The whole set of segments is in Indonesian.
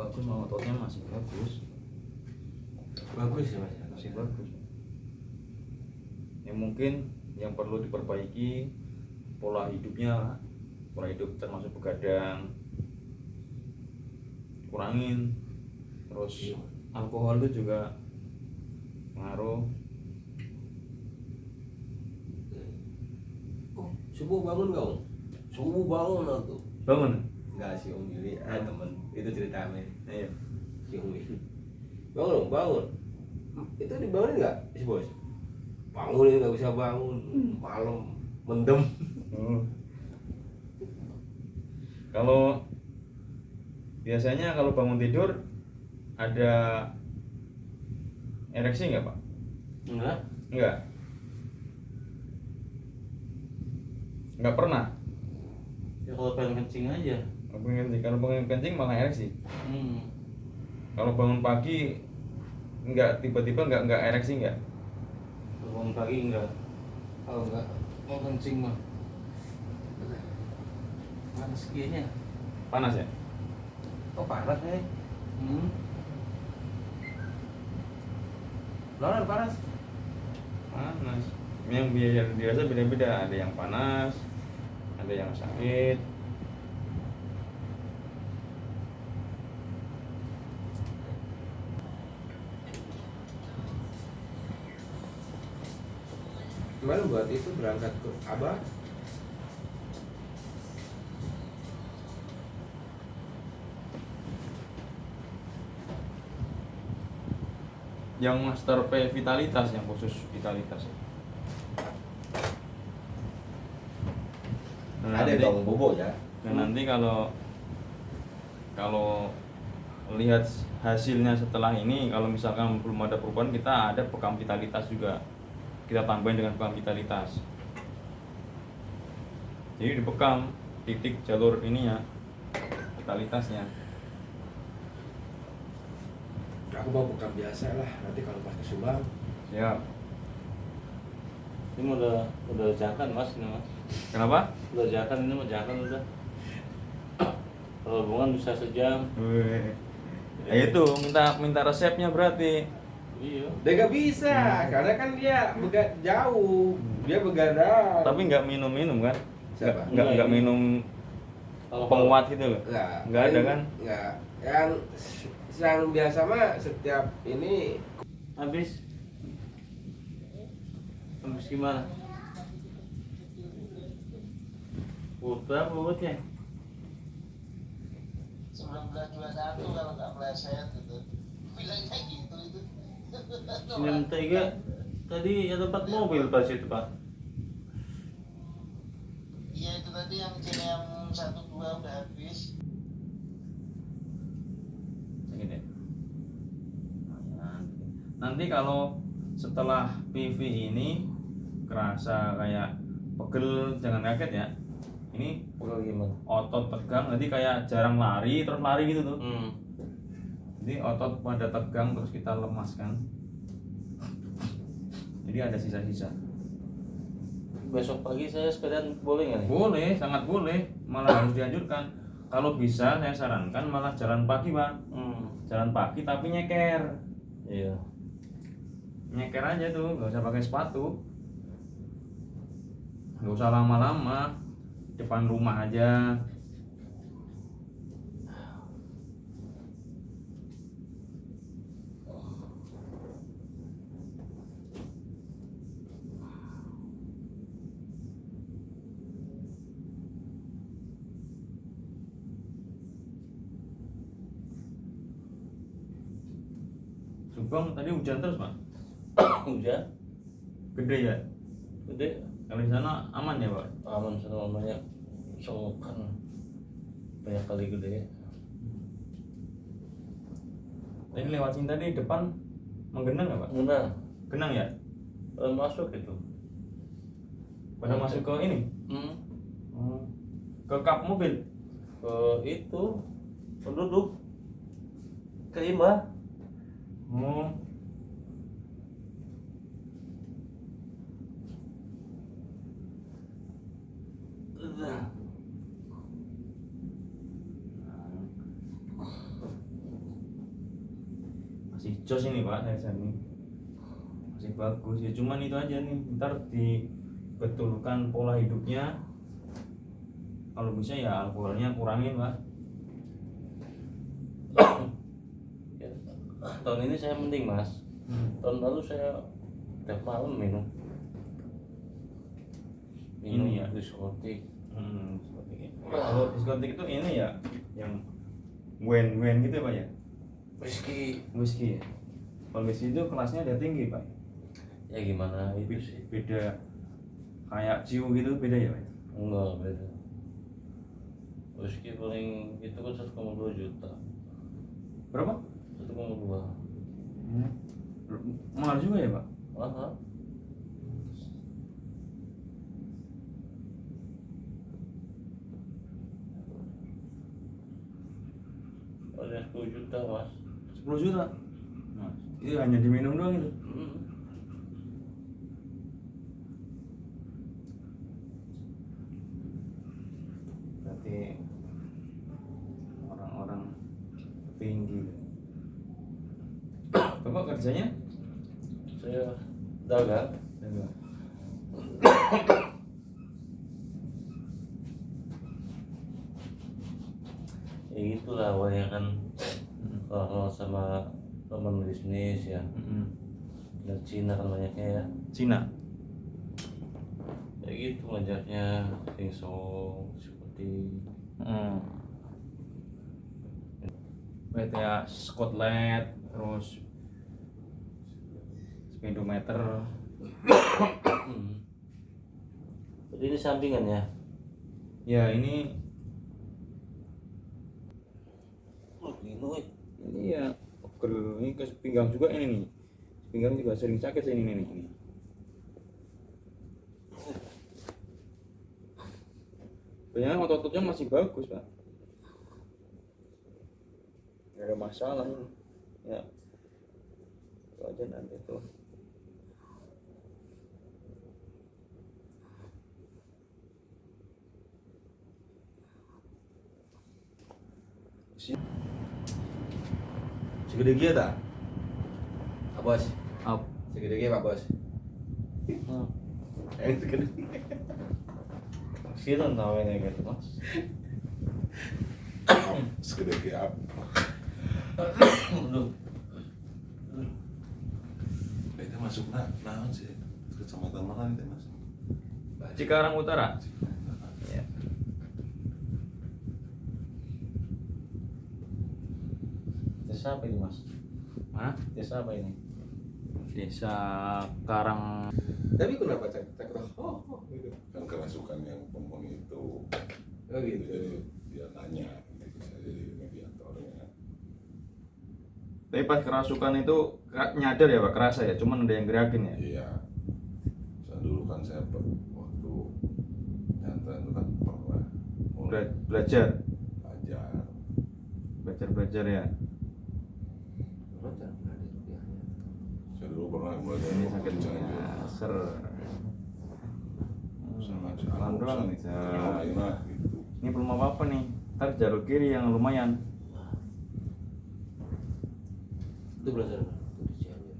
bagus, mau ototnya masih bagus. Bagus ya mas. Masih bagus. Yang mungkin yang perlu diperbaiki pola hidupnya, pola hidup termasuk begadang, kurangin. Terus alkohol itu juga pengaruh. Subuh bangun kau? Subuh bangun tuh. Bangun. Enggak sih Om Yuli, temen itu ceritanya. Iya. Si Om Yuli. Bangun, bangun. Itu dibangunin nggak si bos? Bangunin nggak bisa bangun, malam mendem. Kalau biasanya kalau bangun tidur ada ereksi nggak Pak? Enggak. Nggak pernah. Ya kalau pengen kencing aja. Kalau pengen kencing malah ereksi. Kalau bangun pagi nggak tiba-tiba nggak ereksi nggak? Bangun pagi enggak. Kalau enggak mau kencing mah. Panas kayaknya. Panas ya? Oh panas nih. Lawan panas. Panas. Yang biasa beda-beda. Ada yang panas, ada yang sakit. Kemarin buat itu berangkat ke Abah. Yang master P vitalitas, yang khusus vitalitas. Nah, Ada nanti, dong bobo ya. dan nanti kalau lihat hasilnya setelah ini, kalau misalkan belum ada perubahan, kita ada bekam vitalitas juga. Kita tambahin dengan bekam vitalitas. Jadi dibekam titik jalur ininya, vitalitasnya. Aku mau buka biasa lah, nanti kalau pas ke Subang. Siap. Ini mah udah jangan mas ini mas. Kenapa? Udah jangan ini mah jangan udah. Kalau hubungan bisa sejam. Ya itu minta resepnya berarti. Iya. Dia nggak bisa, karena kan dia jauh, dia begadang. Tapi nggak minum kan? Siapa? Nggak minum penguat gitu loh. Nggak ada kan? Nggak. Yang biasa mah setiap ini Habis gimana? Berapa buatnya? 1921 kalau nggak meleset gitu. Bilang kayak gitu itu. Senin tiga tadi ada 4 mobil pas itu pak. Iya itu tadi yang CM 12 udah habis. Gini. Nanti kalau setelah PV ini kerasa kayak pegel, jangan kaget ya. Ini Gimana? otot tegang, nanti kayak jarang lari, terus lari gitu tuh. Hmm. Jadi otot pada tegang terus kita lemaskan. Jadi ada sisa-sisa. Besok pagi saya sepedaan boleh nggak nih? Boleh, sangat boleh. Malah harus dianjurkan. Kalau bisa saya sarankan malah jalan pagi, Pak. Jalan pagi tapi nyeker. Iya. Nyeker aja tuh, nggak usah pakai sepatu. Nggak usah lama-lama. Depan rumah aja. Subang tadi hujan terus, Pak? Hujan? Gede ya? Gede? Kalau di sana aman ya, Pak? Aman sama banyak selokan. Banyak kali gede. Tadi lewat sini tadi depan menggenang nggak, Pak? Enggak. Genang ya? Masuk itu. Pada masuk ke ini? Ke kap mobil? Ke itu penduduk kelima. Oh. masih jos ini Pak, saya ini masih bagus ya, cuman itu aja nih, ntar dibetulkan pola hidupnya, kalau bisa ya alkoholnya kurangin Pak. Ya, tahun ini saya mending Mas. Tahun lalu saya tiap malam minum Ini ya? diskotik. Diskotik. Kalau diskotik itu ini ya, yang wen gitu ya Pak ya, whisky ya. Kalau whisky itu kelasnya udah tinggi Pak, Ya gimana itu sih? beda kayak ciu gitu, beda ya Pak? Enggak beda. Whisky paling itu kan 1,2 juta. Berapa? 1,2. Mahal juga ya Pak? Mahal. Ada 10 juta Mas. 10 juta. Nah, itu hanya diminum doang itu. Berarti orang-orang tinggi. Bapak kerjanya? Saya dagang. Dagang. Ya gitulah awalnya kan kalau sama teman bisnis ya. Dari Cina kan banyaknya ya. Cina. Ya gitu ngajarnya langsung seperti PTA Scotland, terus speedometer. Jadi ini sampingan ya. Ya ini ya pegel, ini ke pinggang juga ini nih. Pinggang juga sering sakit ini nih. Sebenarnya otot-ototnya masih bagus Pak, nggak ada masalah ini. Ya itu aja nanti tuh. Segede dia tak? Pak Bos. Up. Segede dia Pak Bos. Segede. Siron namanya gitu Mas. Segede kayak Belum. itu masuk naon sih kecamatan mana itu Mas? Cikarang Utara. Ya. Desa apa ini Mas? Mana? Desa apa ini? Desa Karang. Tapi kenapa cek gitu? Kan kerasukan yang penghuni itu Oh gitu. jadi dia nanya gitu, saya jadi mediatornya. Tapi pas kerasukan itu nyadar ya Pak, kerasa ya, cuman ada yang gerakin ya. Iya, saya dulu kan saya waktu nyata itu kan pernah mulai Belajar belajar ya. saya dulu pernah mulai Ini dari sakitnya ser. Pelan doang nih, ser. gitu. Ini belum apa-apa nih. Ntar jalur kiri yang lumayan. Itu belajar di Cianjur.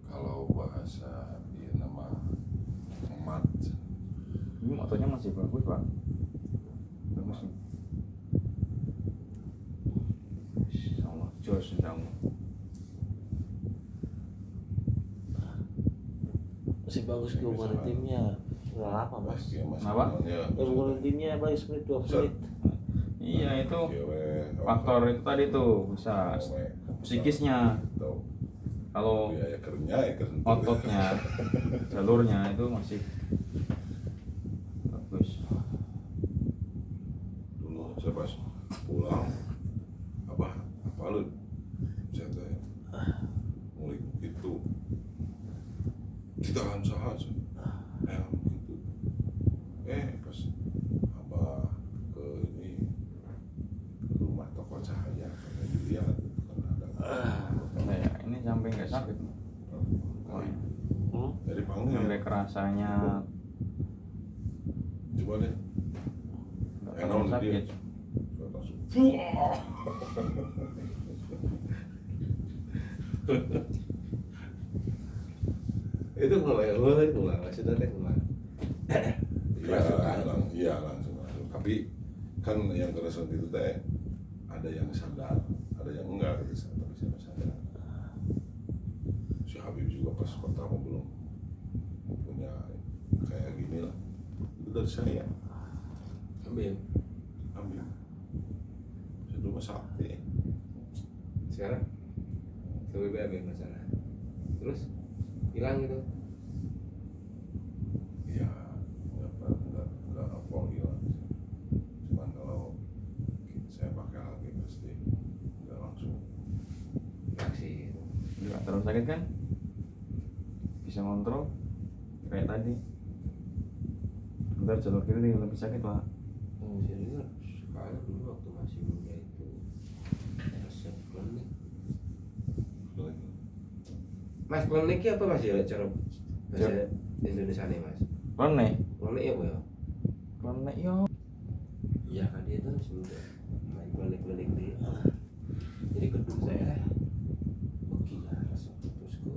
Kalau bahasa dia nama emat Ini motonya masih bagus Pak. Bagus nih. Insyaallah jos insyaallah. Masih bagus ke hubungan timnya. Udah lama Mas. dia masih Kenapa? ya, Hubungan timnya paling 10 20 menit. Iya itu faktor itu tadi tuh bisa psikisnya. Kalau biaya kerja ya kerja ototnya, jalurnya itu masih bagus. dulu saya pas pulang apa lu saya tanya ngulik itu kita kan sahaja gitu pas abah ke ini rumah toko cahaya karena dilihat kan ada Nah, ya, ini sampai nggak sakit. dari panggil Mulai kerasanya coba deh nggak enak terlalu dia sakit. langsung Itu kemana maksudnya teh kemana? Iya langsung. Tapi kan yang kerasukan itu teh ada yang sadar, ada yang enggak gitu. Tapi saya sadar. Si Habib juga pas pertama belum punya kayak gini lah. Itu dari saya Ambil. Saya dulu sakti. Sekarang ambil masalah. Terus hilang gitu. Ya nggak apa hilang. Cuman kalau saya pakai lagi pasti nggak langsung. Reaksi gitu. Nggak terlalu sakit kan, bisa ngontrol kayak tadi. Bentar jalur kiri lebih sakit pak. Oh, serius. Soalnya dulu waktu masih muda itu resep klinik. Mas kliniknya apa mas ya cara bahasa Indonesia nih mas? Rene, Klinik ya apa ya? rene yo. Iya kan dia itu masih muda. Main klinik dia. Jadi kedua saya pergi lah resep terus ke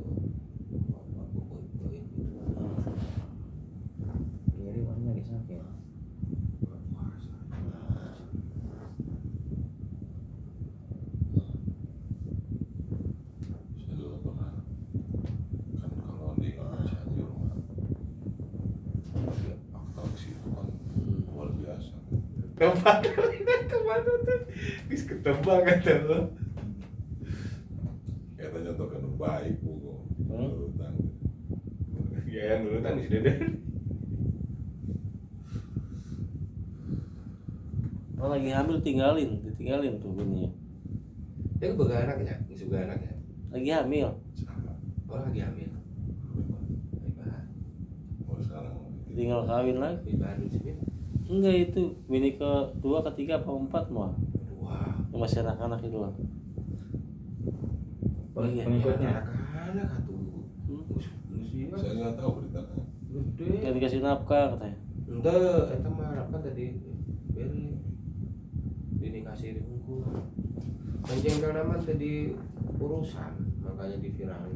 poin-poin gitu. Kiri warna lagi sakit. Saya dulu pernah kan kalau di Cianjur mah atraksi itu kan luar biasa. Kemana tuh? Bis ketebak kata lo. Katanya tuh kan baik buku urutan. Ya yang dulu tangis deh. Oh, lagi hamil ditinggalin tuh bininya. Dia kebaga anaknya, juga anaknya. Lagi hamil. Sama. Oh lagi hamil. Bahan. Oh sekarang Tinggal kawin lagi. Bahan sih. Enggak, itu bini kedua, ketiga, apa keempat mah. Wah. Yang masih anak-anak itu lah. Oh iya. Pengikutnya. Anak-anak atuh. Usia saya nggak tahu beritanya. gede. Yang dikasih nafkah katanya. Enggak, eta mah harapan tadi beri. Dinikasi di bungkus. Anjing tanaman tadi urusan, makanya diviralin.